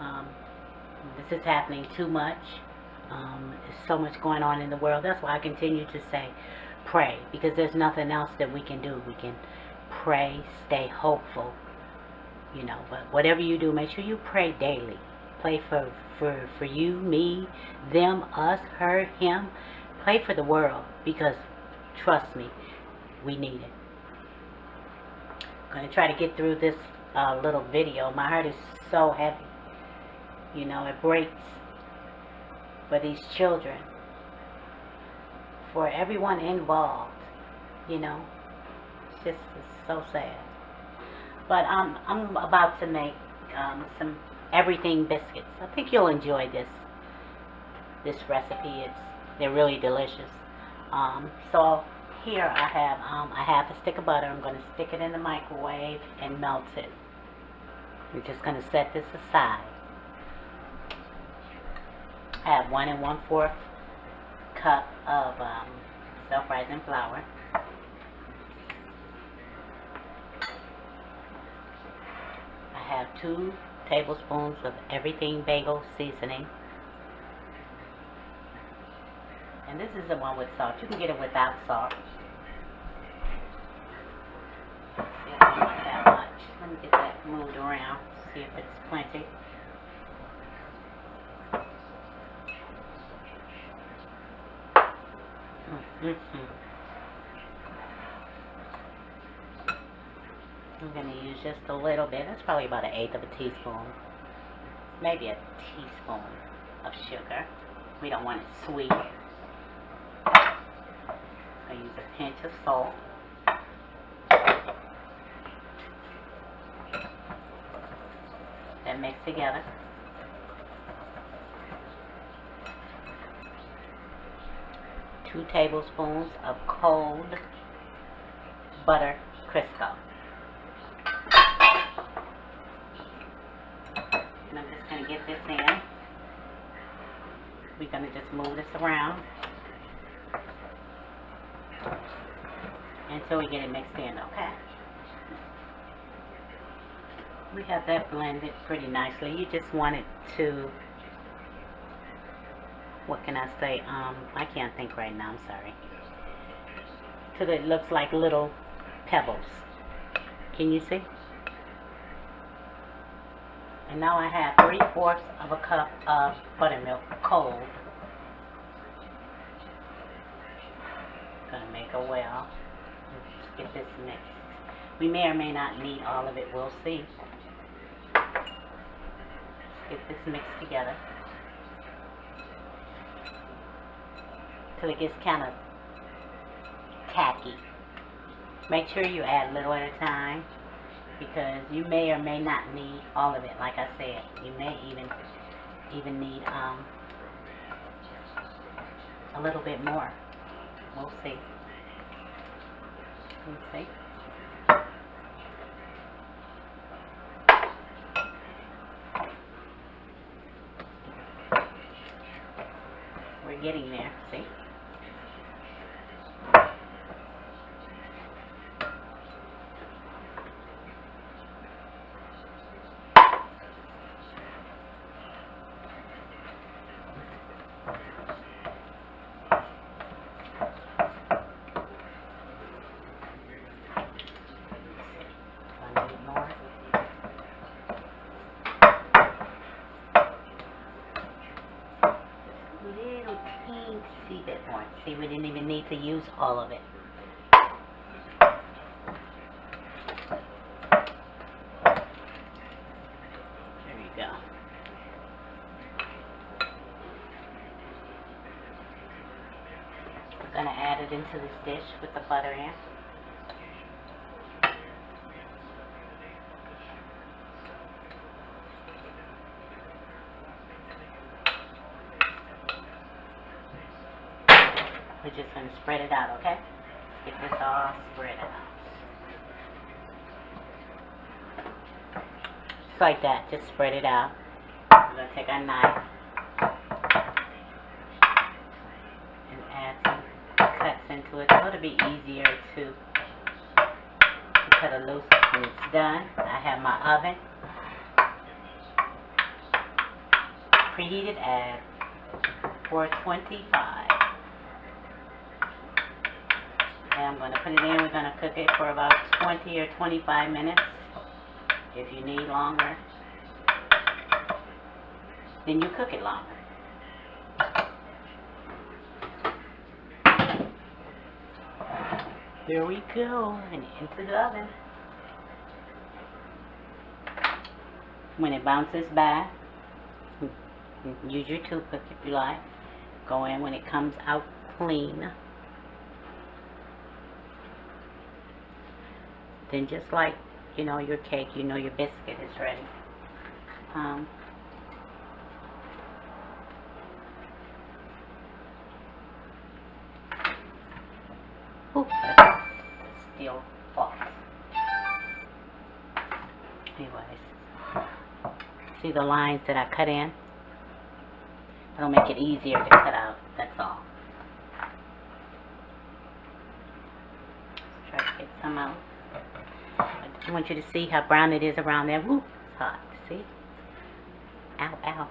Um, this is happening too much. There's so much going on in the world. That's why I continue to say pray, because there's nothing else that we can do. We can pray, stay hopeful, but whatever you do, make sure you pray daily. Pray for you, me, them, us, her, him. Pray for the world, because trust me, we need it. I'm going to try to get through this little video. My heart is so heavy. It breaks for these children, for everyone involved. It's so sad. But I'm about to make some everything biscuits. I think you'll enjoy this recipe. They're really delicious. So here I have a half a stick of butter. I'm going to stick it in the microwave and melt it. We're just going to set this aside. I have 1 1/4 cup of self-rising flour. I have 2 tablespoons of everything bagel seasoning. And this is the one with salt. You can get it without salt. See, I don't want that much. Let me get that moved around, see if it's plenty. I'm going to use just a little bit. That's probably about 1/8 of a teaspoon. Maybe a teaspoon of sugar. We don't want it sweet. I use a pinch of salt. Then mix together. Two tablespoons of cold butter Crisco. And I'm just going to get this in. We're going to just move this around until we get it mixed in, okay? We have that blended pretty nicely. You just want it to, what can I say? I can't think right now, I'm sorry. Till it looks like little pebbles. Can you see? And now I have 3/4 of a cup of buttermilk, cold. Gonna make a well. Let's get this mixed. We may or may not need all of it. We'll see. Let's get this mixed together till it gets kind of tacky. Make sure you add little at a time, because you may or may not need all of it. Like I said, you may even need a little bit more. We'll see. Let's see. We're getting there. See? See, we didn't even need to use all of it. There you go. We're going to add it into this dish with the butter in. We're just going to spread it out, okay? Get this all spread out. Just like that, just spread it out. We're going to take our knife and add some cuts into it so it'll be easier to cut it loose when it's done. I have my oven preheated at 425. And I'm going to put it in. We're going to cook it for about 20 or 25 minutes. If you need longer, then you cook it longer. Here we go, and into the oven. When it bounces back, use your toothpick if you like. Go in when it comes out clean. Then just like, you know, your cake, you know your biscuit is ready. Ooh, that's still hot. Anyways, see the lines that I cut in? That'll make it easier to cut out, that's all. Let's try to get some out. I want you to see how brown it is around there. Woo, it's hot, see? Ow, ow.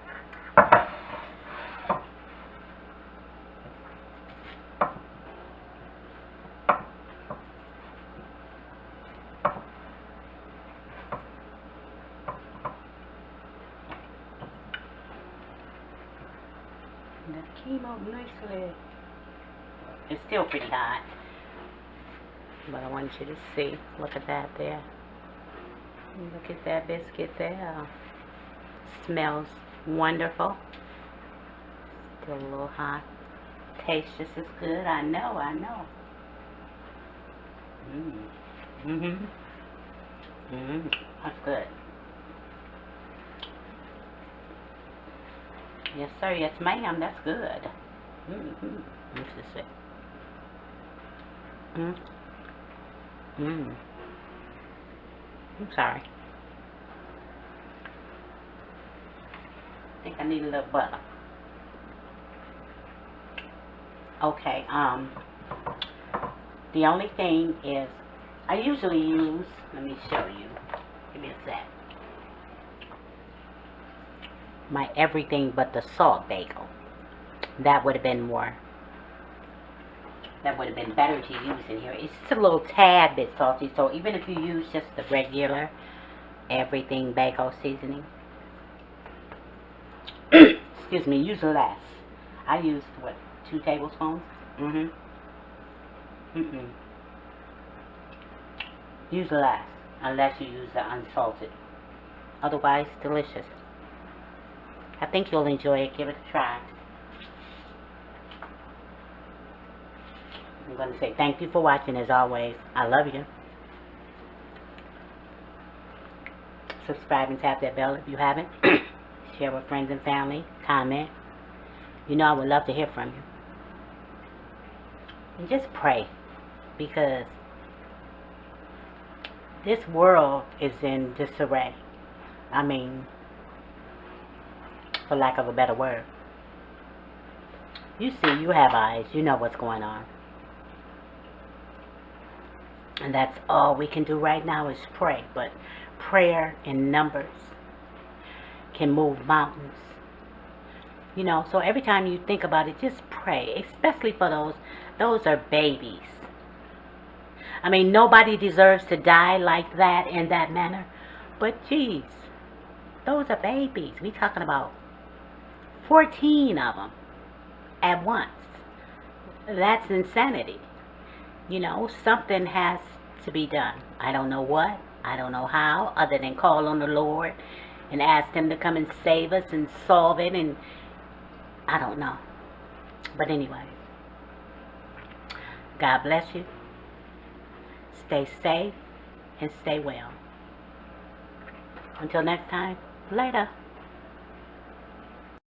That came out nicely. It's still pretty hot, but I want you to see. Look at that there. Look at that biscuit there. Smells wonderful. Still a little hot. Tastes just as good. I know, I know. That's good. Yes, sir. Yes, ma'am. That's good. This is it. I'm sorry. I think I need a little butter. Okay, the only thing is, I usually use, let me show you, give me a sec, my everything but the salt bagel. That would have been more, that would have been better to use in here. It's just a little tad bit salty, so even if you use just the regular everything bagel seasoning, excuse me, use less. I used, what, 2 tablespoons? Use less, unless you use the unsalted. Otherwise, delicious. I think you'll enjoy it. Give it a try. I'm going to say thank you for watching as always. I love you. Subscribe and tap that bell if you haven't. Share with friends and family. Comment. You know I would love to hear from you. And just pray. Because this world is in disarray. I mean, for lack of a better word. You see, you have eyes. You know what's going on. And that's all we can do right now is pray. But prayer in numbers can move mountains. You know, so every time you think about it, just pray. Especially for those are babies. I mean, nobody deserves to die like that in that manner. But geez, those are babies. We talking about 14 of them at once. That's insanity. You know, something has to be done. I don't know what. I don't know how, other than call on the Lord and ask Him to come and save us and solve it, and I don't know. But anyway, God bless you. Stay safe and stay well. Until next time, later.